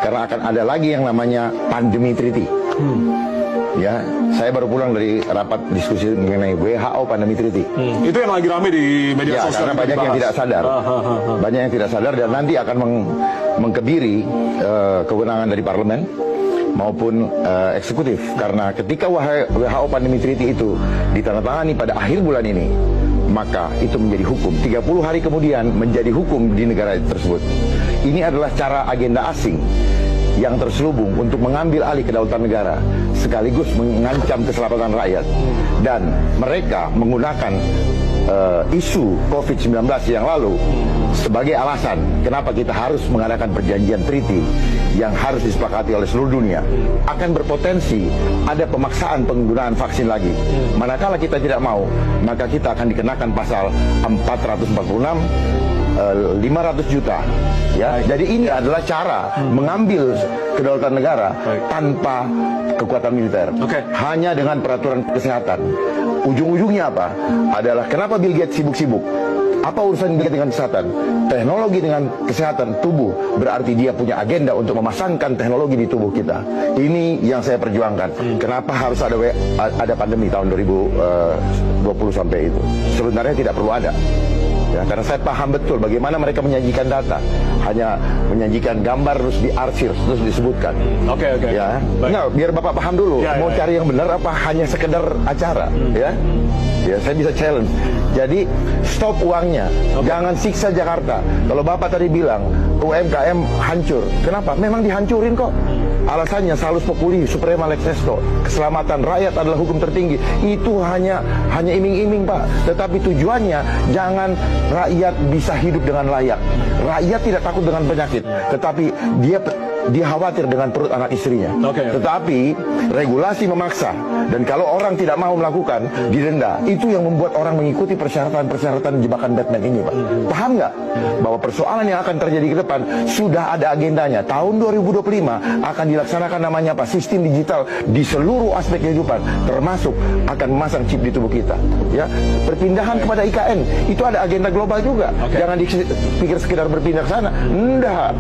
karena akan ada lagi yang namanya pandemi treaty. Ya, saya baru pulang dari rapat diskusi mengenai WHO pandemi treaty. Itu yang lagi rame di media Ya, sosial. karena banyak yang tidak sadar. Banyak yang tidak sadar dan nanti akan mengkebiri kewenangan dari parlemen maupun eksekutif. Karena ketika WHO pandemi treaty itu ditandatangani pada akhir bulan ini, maka itu menjadi hukum. 30 hari kemudian menjadi hukum di negara tersebut. Ini adalah cara agenda asing yang terselubung untuk mengambil alih kedaulatan negara sekaligus mengancam keselamatan rakyat, dan mereka menggunakan isu COVID-19 yang lalu sebagai alasan kenapa kita harus mengadakan perjanjian treaty yang harus disepakati oleh seluruh dunia. Akan berpotensi ada pemaksaan penggunaan vaksin lagi. Manakala kita tidak mau, maka kita akan dikenakan pasal 446 500 juta. Ya, jadi ini adalah cara mengambil kedaulatan negara tanpa kekuatan militer. Hanya dengan peraturan kesehatan. Ujung-ujungnya apa? Adalah kenapa Bill Gates sibuk-sibuk? Apa urusan Bill Gates dengan kesehatan? Teknologi dengan kesehatan tubuh berarti dia punya agenda untuk memasangkan teknologi di tubuh kita. Ini yang saya perjuangkan. Kenapa harus ada pandemi tahun 2020 sampai itu? Sebenarnya tidak perlu ada. Ya, karena saya paham betul bagaimana mereka menyajikan data, hanya menyajikan gambar terus diarsir terus disebutkan. Ya, nggak, biar Bapak paham dulu. Mau cari yang benar apa hanya sekedar acara? Ya, saya bisa challenge. Jadi stop uangnya, jangan siksa Jakarta. Kalau Bapak tadi bilang UMKM hancur, kenapa? Memang dihancurin kok. Alasannya salus populi, suprema lex esto, keselamatan rakyat adalah hukum tertinggi. Itu hanya iming-iming, Pak. Tetapi tujuannya jangan rakyat bisa hidup dengan layak. Rakyat tidak takut dengan penyakit, tetapi dia khawatir dengan perut anak istrinya. Tetapi regulasi memaksa, dan kalau orang tidak mau melakukan didenda. Itu yang membuat orang mengikuti persyaratan jebakan Batman ini, Pak. Paham nggak? Bahwa persoalan yang akan terjadi ke depan sudah ada agendanya. Tahun 2025 akan dilaksanakan namanya apa? Sistem digital di seluruh aspek kehidupan, termasuk akan memasang chip di tubuh kita. Ya, perpindahan kepada IKN itu ada agenda global juga. Jangan dipikir sekedar berpindah ke sana. Enggak.